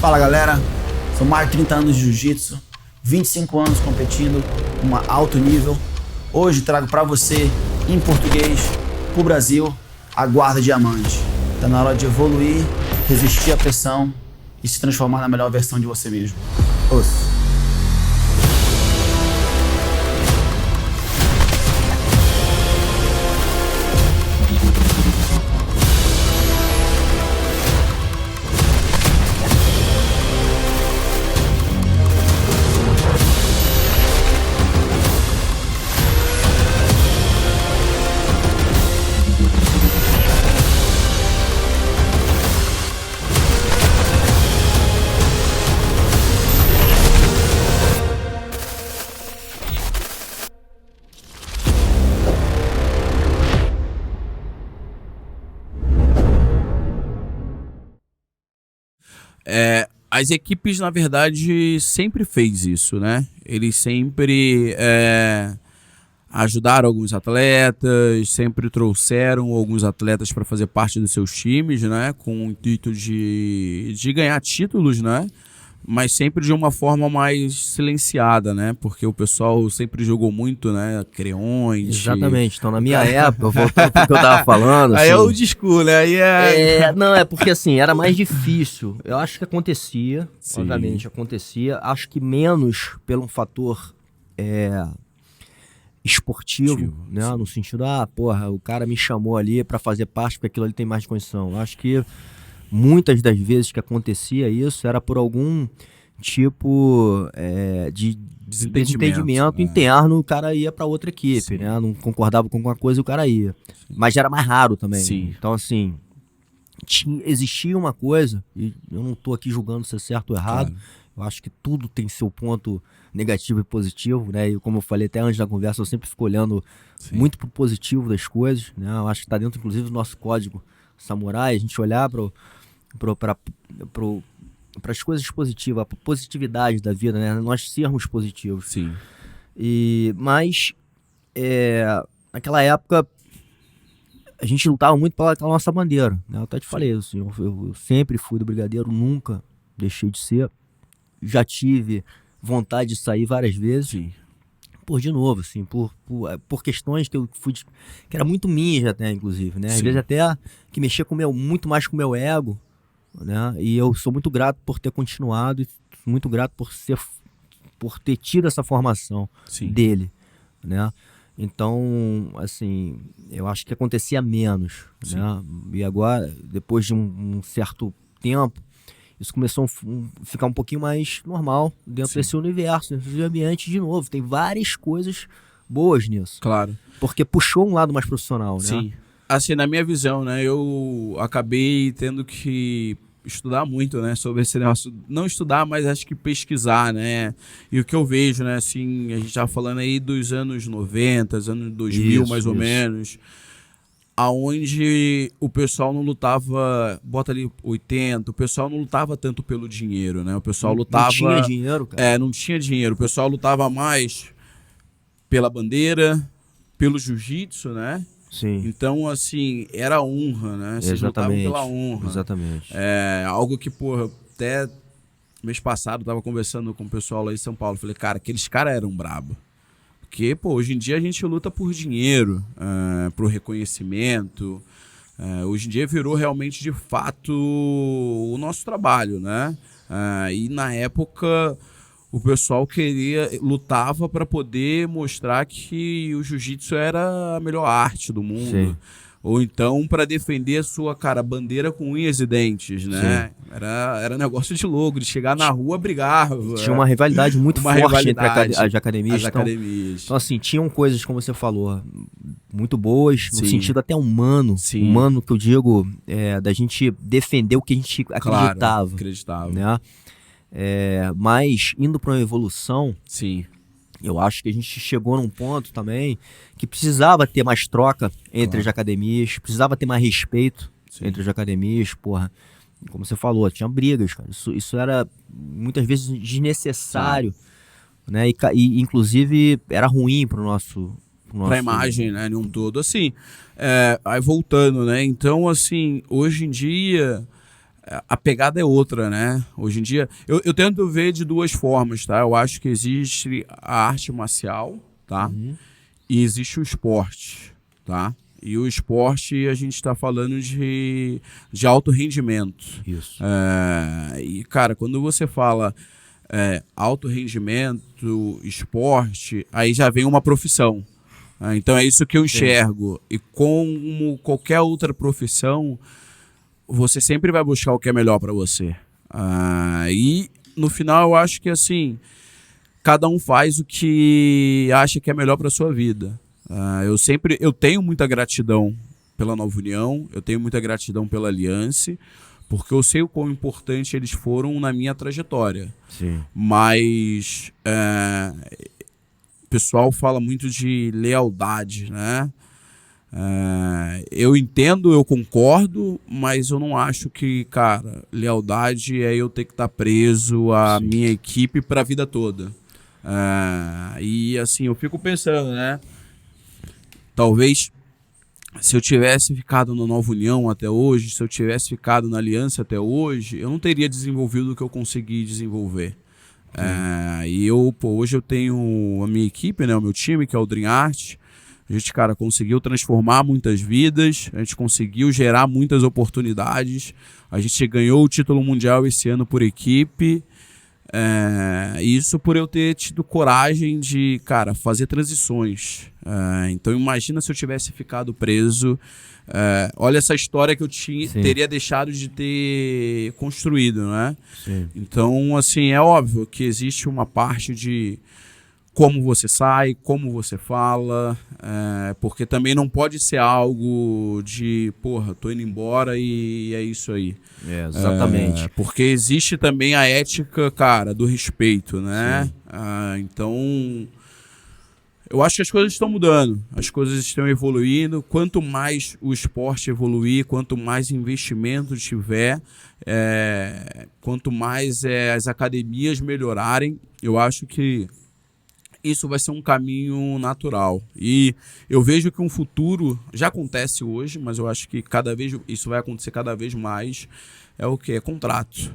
Fala galera, são mais de 30 anos de jiu-jitsu, 25 anos competindo em alto nível. Hoje trago para você, em português, pro Brasil, a guarda diamante. Tá na hora de evoluir, resistir à pressão e se transformar na melhor versão de você mesmo. Ouça. As equipes, na verdade, sempre fez isso, né? Eles sempre ajudaram alguns atletas, sempre trouxeram alguns atletas para fazer parte dos seus times, né? Com o intuito de ganhar títulos, né? Mas sempre de uma forma mais silenciada, né? Porque o pessoal sempre jogou muito, né? Creões. Exatamente. Então, na minha época, voltando pro que eu tava falando... Aí assim, é o disco, né? Aí não, é porque assim, era mais difícil. Eu acho que acontecia, Sim. obviamente, acontecia. Acho que menos pelo fator esportivo, né? Sim. No sentido, o cara me chamou ali pra fazer parte porque aquilo ali tem mais condição. Acho que muitas das vezes que acontecia isso era por algum tipo de desentendimento interno, o cara ia para outra equipe, Sim. né? Não concordava com alguma coisa e o cara ia. Sim. Mas era mais raro também. Sim. Então, assim, existia uma coisa, e eu não tô aqui julgando se é certo ou errado, claro. Eu acho que tudo tem seu ponto negativo e positivo, né? E como eu falei até antes da conversa, eu sempre fico olhando muito pro positivo das coisas, né? Eu acho que tá dentro, inclusive, do nosso código samurai, a gente olhar para as coisas positivas, a positividade da vida, né? Nós sermos positivos. Sim. Mas naquela época a gente lutava muito pela nossa bandeira, né? Eu até te falei, assim, eu sempre fui do brigadeiro, nunca deixei de ser. Já tive vontade de sair várias vezes. Sim. De novo, assim, por questões que eu fui que era muito minhas até, inclusive, né? Às Sim. vezes até que mexia muito mais com o meu ego, né? E eu sou muito grato por ter continuado e muito grato por ter tido essa formação dele, né? Então, assim, eu acho que acontecia menos, né? E agora, depois de um certo tempo, isso começou a ficar um pouquinho mais normal dentro desse universo, desse ambiente de novo. Tem várias coisas boas nisso. Claro. Porque puxou um lado mais profissional, né? Sim. Assim, na minha visão, né, eu acabei tendo que estudar muito, né, sobre esse negócio. Não estudar, mas acho que pesquisar, né? E o que eu vejo, né, assim, a gente tava falando aí dos anos 90, anos 2000, mais ou menos, aonde o pessoal não lutava, bota ali 80, o pessoal não lutava tanto pelo dinheiro, né? O pessoal lutava... Não tinha dinheiro, cara. Não tinha dinheiro. O pessoal lutava mais pela bandeira, pelo jiu-jitsu, né? Sim. Então, assim, era honra, né? Vocês lutavam pela honra. Exatamente. Algo que, até mês passado eu tava conversando com o pessoal lá em São Paulo. Falei, cara, aqueles caras eram brabo. Porque, hoje em dia a gente luta por dinheiro, por reconhecimento. Hoje em dia virou realmente, de fato, o nosso trabalho, né? E na época o pessoal lutava para poder mostrar que o jiu-jitsu era a melhor arte do mundo. Sim. Ou então para defender a sua, bandeira com unhas e dentes, né? Era negócio de louco, de chegar na rua brigar. Tinha uma rivalidade muito forte entre as academias. Então, assim, tinham coisas, como você falou, muito boas, no sentido até humano. Sim. Humano, que eu digo, da gente defender o que a gente acreditava. Claro, acreditava. Né? Mas, indo para uma evolução... Sim. Eu acho que a gente chegou num ponto também que precisava ter mais troca entre as academias, precisava ter mais respeito entre as academias, como você falou, tinha brigas, cara. Isso era muitas vezes desnecessário, né? E inclusive era ruim pro nosso... Pra imagem, né, em um todo. Assim, aí voltando, né? Então, assim, hoje em dia... a pegada é outra, né? Hoje em dia, eu tento ver de duas formas, tá? Eu acho que existe a arte marcial, tá? E existe o esporte, tá? E o esporte, a gente está falando de alto rendimento. Isso. E, cara, quando você fala alto rendimento, esporte, aí já vem uma profissão. Então é isso que eu enxergo. Sim. E como qualquer outra profissão, você sempre vai buscar o que é melhor para você. E no final eu acho que assim, cada um faz o que acha que é melhor para sua vida. Eu tenho muita gratidão pela Nova União, eu tenho muita gratidão pela Aliança, porque eu sei o quão importante eles foram na minha trajetória. Sim. Mas o pessoal fala muito de lealdade, né? Eu entendo, eu concordo, mas eu não acho que, cara, lealdade é eu ter que estar preso à minha equipe para a vida toda. E assim, eu fico pensando, né? Talvez se eu tivesse ficado na Nova União até hoje, se eu tivesse ficado na Aliança até hoje, eu não teria desenvolvido o que eu consegui desenvolver. E hoje eu tenho a minha equipe, né, o meu time, que é o Dream Art. A gente, cara, conseguiu transformar muitas vidas, a gente conseguiu gerar muitas oportunidades, a gente ganhou o título mundial esse ano por equipe. Isso por eu ter tido coragem de, cara, fazer transições. Então imagina se eu tivesse ficado preso. Olha essa história que eu teria deixado de ter construído, né? Sim. Então, assim, é óbvio que existe uma parte de como você sai, como você fala, porque também não pode ser algo de, porra, tô indo embora e é isso aí. Exatamente. Porque existe também a ética, cara, do respeito, né? Então, eu acho que as coisas estão mudando, as coisas estão evoluindo. Quanto mais o esporte evoluir, quanto mais investimento tiver, quanto mais as academias melhorarem, eu acho que isso vai ser um caminho natural. E eu vejo que um futuro, já acontece hoje, mas eu acho que cada vez isso vai acontecer cada vez mais, é o que? É contrato.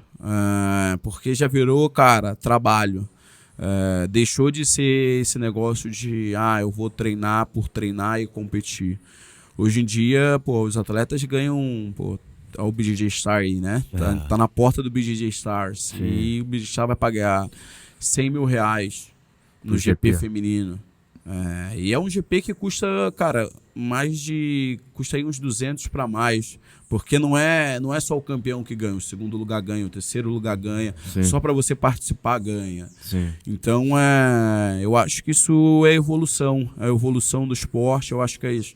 Porque já virou, cara, trabalho. Deixou de ser esse negócio de eu vou treinar por treinar e competir. Hoje em dia, os atletas ganham, o BJJ Star aí, né? Tá na porta do BJJ Stars. Sim. E o BJJ Star vai pagar R$100 mil no GP feminino. E é um GP que custa, cara, custa aí uns 200 para mais, porque não é só o campeão que ganha, o segundo lugar ganha, o terceiro lugar ganha. Sim. Só para você participar ganha. Sim. Então eu acho que isso é a evolução do esporte. Eu acho que as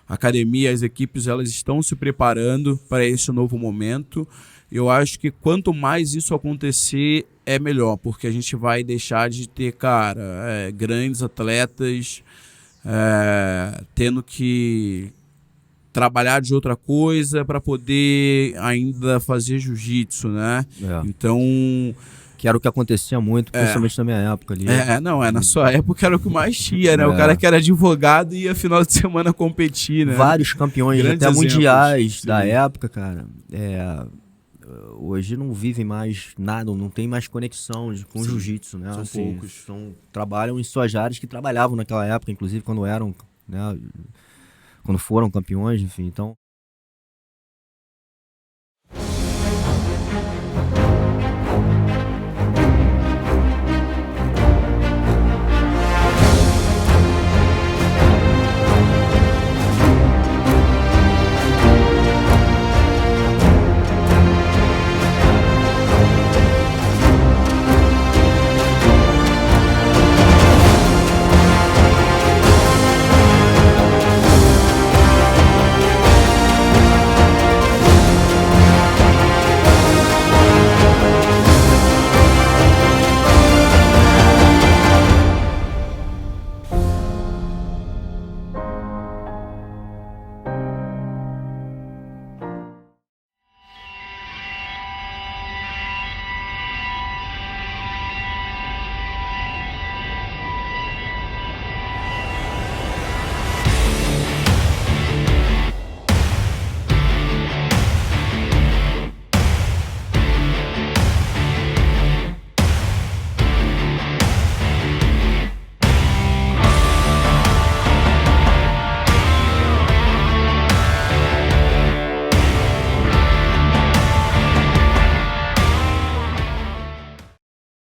academias, as equipes, elas estão se preparando para esse novo momento. Eu acho que quanto mais isso acontecer, é melhor, porque a gente vai deixar de ter, cara, grandes atletas tendo que trabalhar de outra coisa para poder ainda fazer jiu-jitsu, né? Então, que era o que acontecia muito, principalmente na minha época ali. Na sua época era o que mais tinha, né? O cara que era advogado ia final de semana competir, né? Vários campeões, grandes até exemplos, mundiais da época, cara. Hoje não vivem mais nada, não tem mais conexão com jiu-jitsu, né? São poucos. Trabalham em suas áreas que trabalhavam naquela época, inclusive quando eram, né? Quando foram campeões, enfim. Então,